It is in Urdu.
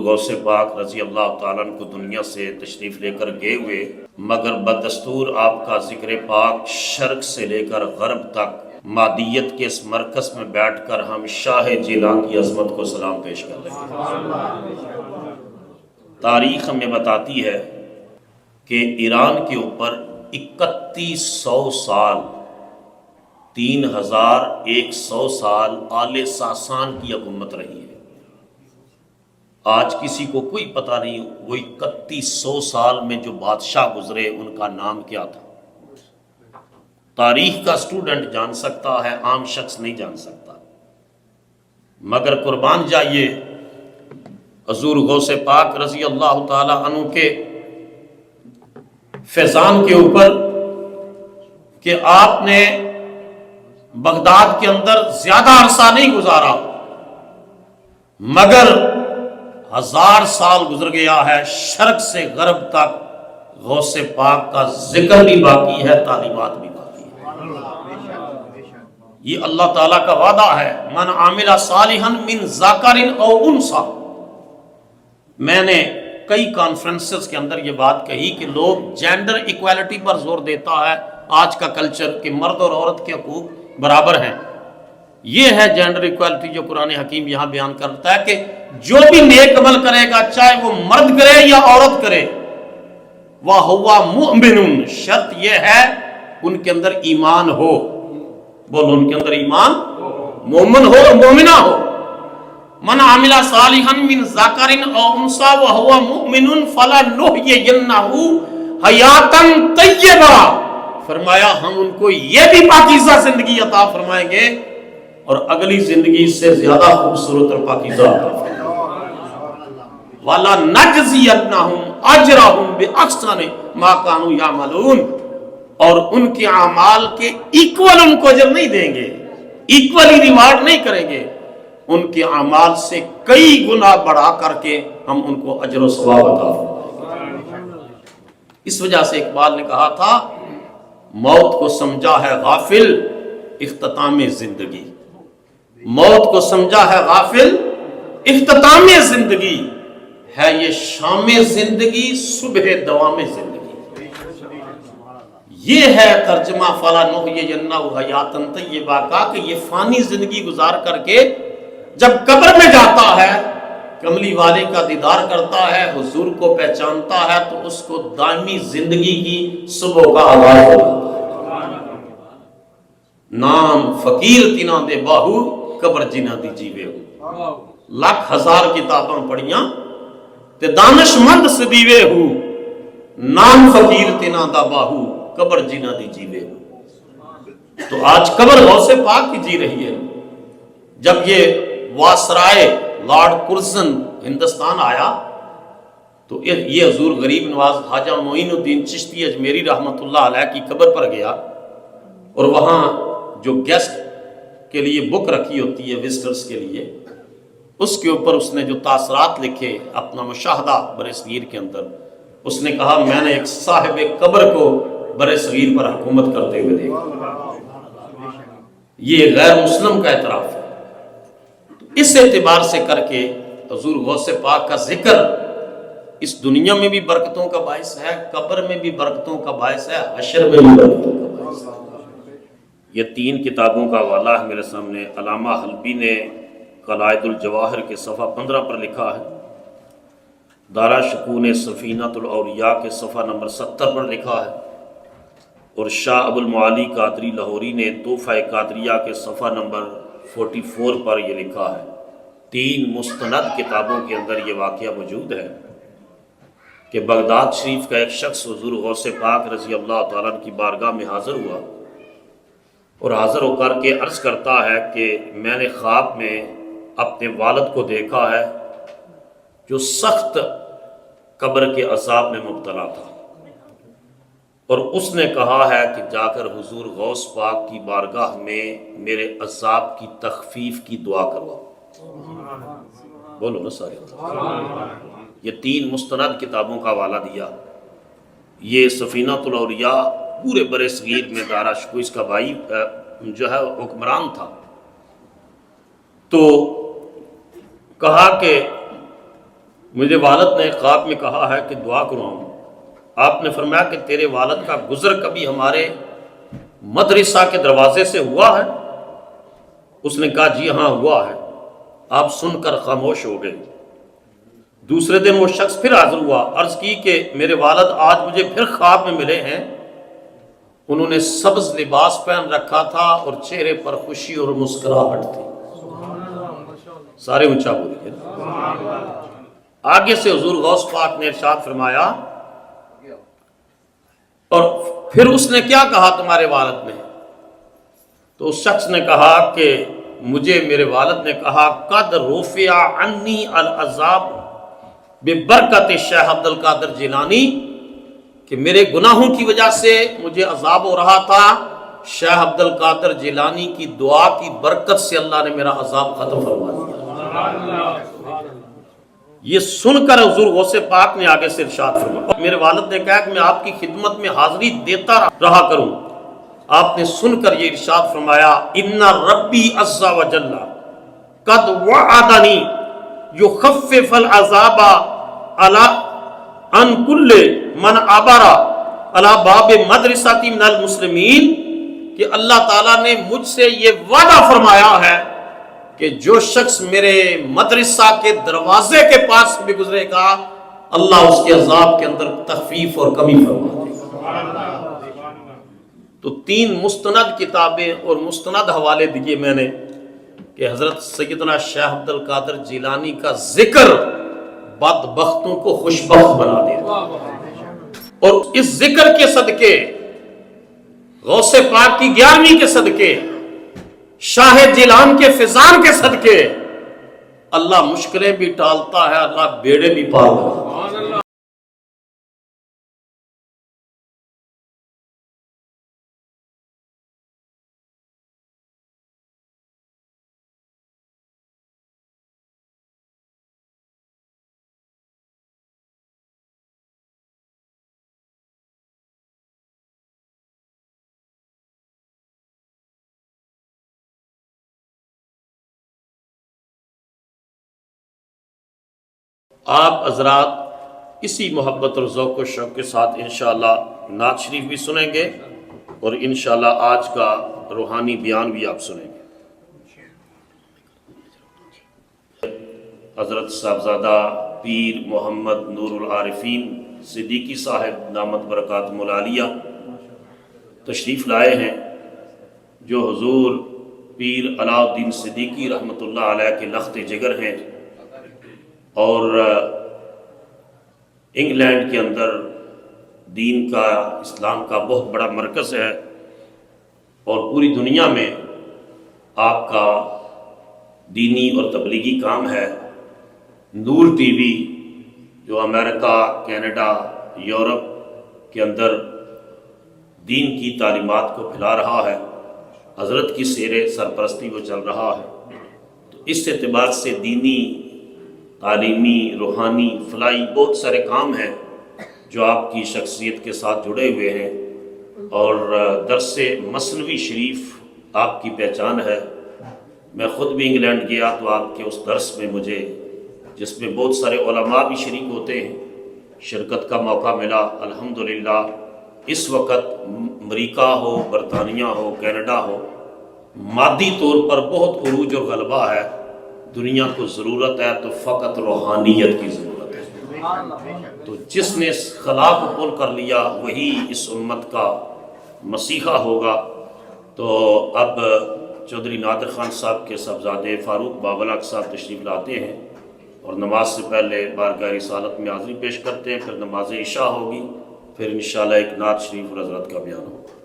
غوث پاک رضی اللہ تعالیٰ عنہ کو دنیا سے تشریف لے کر گئے ہوئے، مگر بدستور آپ کا ذکر پاک شرق سے لے کر غرب تک مادیت کے اس مرکز میں بیٹھ کر ہم شاہ جیلان کی عظمت کو سلام پیش کر رہے ہیں۔ تاریخ ہمیں بتاتی ہے کہ ایران کے اوپر 3100 سال 3100 سال آل ساسان کی حکومت رہی ہے۔ آج کسی کو کوئی پتہ نہیں وہ 3100 سال میں جو بادشاہ گزرے ان کا نام کیا تھا۔ تاریخ کا اسٹوڈنٹ جان سکتا ہے، عام شخص نہیں جان سکتا۔ مگر قربان جائیے حضور غوث پاک رضی اللہ تعالی عنہ کے فیضان کے اوپر کہ آپ نے بغداد کے اندر زیادہ عرصہ نہیں گزارا، مگر 1000 سال گزر گیا ہے، شرق سے غرب تک غوث پاک کا ذکر بھی باقی ہے، تعلیمات بھی باقی ہے۔ یہ اللہ تعالیٰ کا وعدہ ہے، من عامل صالحا من ذکر او انثی۔ میں نے کئی کانفرنسز کے اندر یہ بات کہی کہ لوگ جینڈر ایکویلٹی پر زور دیتا ہے آج کا کلچر کہ مرد اور عورت کے حقوق برابر ہیں۔ یہ ہے جینڈر ایکویلٹی جو قرآن حکیم یہاں بیان کرتا ہے کہ جو بھی نیک عمل کرے گا چاہے وہ مرد کرے یا عورت کرے، وَهُوَ مُؤْمِنٌ، شرط یہ ہے ان کے اندر ایمان ہو، بولو ان کے اندر ایمان، مومن ہو، مومنہ ہو۔ من عمل صالحا من ذکر او انثی وهو مؤمن فلنحیینہ حیاتا طیبہ، فرمایا ہم ان کو یہ بھی پاکیزہ زندگی عطا فرمائیں گے اور اگلی زندگی سے زیادہ خوبصورت اور پاکیزہ عطا فرمائیں گے۔ وَلَنَجْزِيَنَّهُمْ أَجْرَهُمْ بِأَحْسَنِ مَا كَانُوا يَعْمَلُونَ، اور ان کے اعمال کے ایکول ان کو اجر نہیں دیں گے، ایکولی ریوارڈ نہیں کریں گے، ان کے اعمال سے کئی گنا بڑھا کر کے ہم ان کو اجر و ثواب عطا فرمائیں گے۔ اس وجہ سے اقبال نے کہا تھا موت کو سمجھا ہے غافل اختتام زندگی، موت کو سمجھا ہے غافل اختتام زندگی، ہے یہ شام زندگی صبح دوام زندگی۔ یہ ہے ترجمہ فَلَنُحْيِيَنَّهُ حَيَاةً طَيِّبَةً کا کہ یہ فانی زندگی گزار کر کے جب قبر میں جاتا ہے، کملی والے کا دیدار کرتا ہے، حضور کو پہچانتا ہے، تو اس کو دائمی زندگی کی صبح کا آغاز ہوتا ہے۔ نام فقیر تینا دے باہو قبر جنہ دی جیوے ہو، لاکھ ہزار کتاباں پڑھیاں تے دانش مند سدیوے ہو، نام فقیر تینا دا باہو قبر جنہ دی جیوے ہو۔ تو آج قبر غوث پاک کی جی رہی ہے۔ جب یہ واسرائے لارڈ کرزن ہندوستان آیا تو یہ حضور غریب نواز خواجہ معین الدین چشتی اجمیری رحمۃ اللہ علیہ کی قبر پر گیا، اور وہاں جو گیسٹ کے لیے بک رکھی ہوتی ہے وزٹرز کے لیے، اس کے اوپر اس نے جو تاثرات لکھے اپنا مشاہدہ برِ صغیر کے اندر، اس نے کہا میں نے ایک صاحب قبر کو برِ صغیر پر حکومت کرتے ہوئے دیکھا۔ یہ غیر مسلم کا اعتراف ہے۔ اس اعتبار سے کر کے حضور غوث پاک کا ذکر اس دنیا میں بھی برکتوں کا باعث ہے، قبر میں بھی برکتوں کا باعث ہے، حشر میں بھی برکتوں کا باعث ہے۔ یہ 3 کتابوں کا حوالہ ہے میرے سامنے۔ علامہ حلبی نے قلائد الجواہر کے صفحہ 15 پر لکھا ہے، دارا شکون سفینۃ الاولیاء کے صفحہ نمبر 70 پر لکھا ہے، اور شاہ ابو المعالی قادری لاہوری نے تحفہ قادریہ کے صفحہ نمبر 44 پر یہ لکھا ہے۔ 3 مستند کتابوں کے اندر یہ واقعہ موجود ہے کہ بغداد شریف کا ایک شخص حضور غوث پاک رضی اللہ تعالیٰ کی بارگاہ میں حاضر ہوا، اور حاضر ہو کر کے عرض کرتا ہے کہ میں نے خواب میں اپنے والد کو دیکھا ہے جو سخت قبر کے عذاب میں مبتلا تھا، اور اس نے کہا ہے کہ جا کر حضور غوث پاک کی بارگاہ میں میرے عذاب کی تخفیف کی دعا کرواؤ۔ بولو نا سارے۔ یہ 3 مستند کتابوں کا حوالہ دیا۔ یہ سفینۃ الاولیاء پورے برِ صغیر میں دارا شکوہ اس کا بھائی جو ہے حکمران تھا، تو کہا کہ مجھے والد نے خواب میں کہا ہے کہ دعا کرواؤں۔ آپ نے فرمایا کہ تیرے والد کا گزر کبھی ہمارے مدرسہ کے دروازے سے ہوا ہے؟ اس نے کہا جی ہاں ہوا ہے۔ آپ سن کر خاموش ہو گئے۔ دوسرے دن وہ شخص پھر حاضر ہوا، عرض کی کہ میرے والد آج مجھے پھر خواب میں ملے ہیں۔ انہوں نے سبز لباس پہن رکھا تھا اور چہرے پر خوشی اور مسکراہٹ تھی۔ سارے اونچا بولیے۔ آگے سے حضور غوث پاک نے ارشاد فرمایا، اور پھر اس نے کیا کہا تمہارے والد نے؟ تو اس شخص نے کہا کہ مجھے میرے والد نے کہا قد رفع عنی العذاب ببرکت شیخ عبد القادر جیلانی، کہ میرے گناہوں کی وجہ سے مجھے عذاب ہو رہا تھا، شیخ عبد القادر جیلانی کی دعا کی برکت سے اللہ نے میرا عذاب ختم فرما دیا۔ یہ سن کر حضور غوث پاک نے آگے سے ارشاد فرمایا، میرے والد نے کہا کہ میں آپ کی خدمت میں حاضری دیتا رہا کروں۔ آپ نے سن کر یہ ارشاد فرمایا، ان ربی عز وجل قد وعدنی یخفف العذاب عن کل من عبر علی باب مدرستی من المسلمین، کہ اللہ تعالیٰ نے مجھ سے یہ وعدہ فرمایا ہے کہ جو شخص میرے مدرسہ کے دروازے کے پاس بھی گزرے گا اللہ اس کے عذاب کے اندر تخفیف اور کمی فرما دے گا۔ تو 3 مستند کتابیں اور مستند حوالے دیے میں نے کہ حضرت سیدنا شیخ عبد القادر جیلانی کا ذکر بدبختوں کو خوشبخت بنا دیتا، اور اس ذکر کے صدقے، غوث پاک کی 11ویں کے صدقے، شاہ جیلان کے فیضان کے صدقے اللہ مشکلیں بھی ٹالتا ہے، اللہ بیڑے بھی پار کرتا ہے۔ آپ حضرات اسی محبت اور ذوق و شوق کے ساتھ انشاءاللہ نعت شریف بھی سنیں گے، اور انشاءاللہ آج کا روحانی بیان بھی آپ سنیں گے۔ حضرت صاحبزادہ پیر محمد نور العارفین صدیقی صاحب دامت برکاتہم العالیہ تشریف لائے ہیں، جو حضور پیر علاء الدین صدیقی رحمۃ اللہ علیہ کے لخت جگر ہیں، اور انگلینڈ کے اندر دین کا، اسلام کا بہت بڑا مرکز ہے، اور پوری دنیا میں آپ کا دینی اور تبلیغی کام ہے۔ نور ٹی وی جو امریکہ، کینیڈا، یورپ کے اندر دین کی تعلیمات کو پھیلا رہا ہے، حضرت کی سیر سرپرستی وہ چل رہا ہے، تو اس اعتبار سے دینی، تعلیمی، روحانی، فلاحی بہت سارے کام ہیں جو آپ کی شخصیت کے ساتھ جڑے ہوئے ہیں، اور درس مثنوی شریف آپ کی پہچان ہے۔ میں خود بھی انگلینڈ گیا تو آپ کے اس درس میں مجھے، جس میں بہت سارے علماء بھی شریک ہوتے ہیں، شرکت کا موقع ملا۔ الحمدللہ اس وقت امریکہ ہو، برطانیہ ہو، کینیڈا ہو، مادی طور پر بہت عروج و غلبہ ہے۔ دنیا کو ضرورت ہے تو فقط روحانیت کی ضرورت ہے، تو جس نے اس خلا کو قبول کر لیا وہی اس امت کا مسیحا ہوگا۔ تو اب چودھری نادر خان صاحب کے صاحبزادے فاروق بابلک صاحب تشریف لاتے ہیں، اور نماز سے پہلے بارگاہ رسالت میں حاضری پیش کرتے ہیں، پھر نماز عشاء ہوگی، پھر انشاءاللہ ایک نعت شریف اور حضرت کا بیان ہوگا۔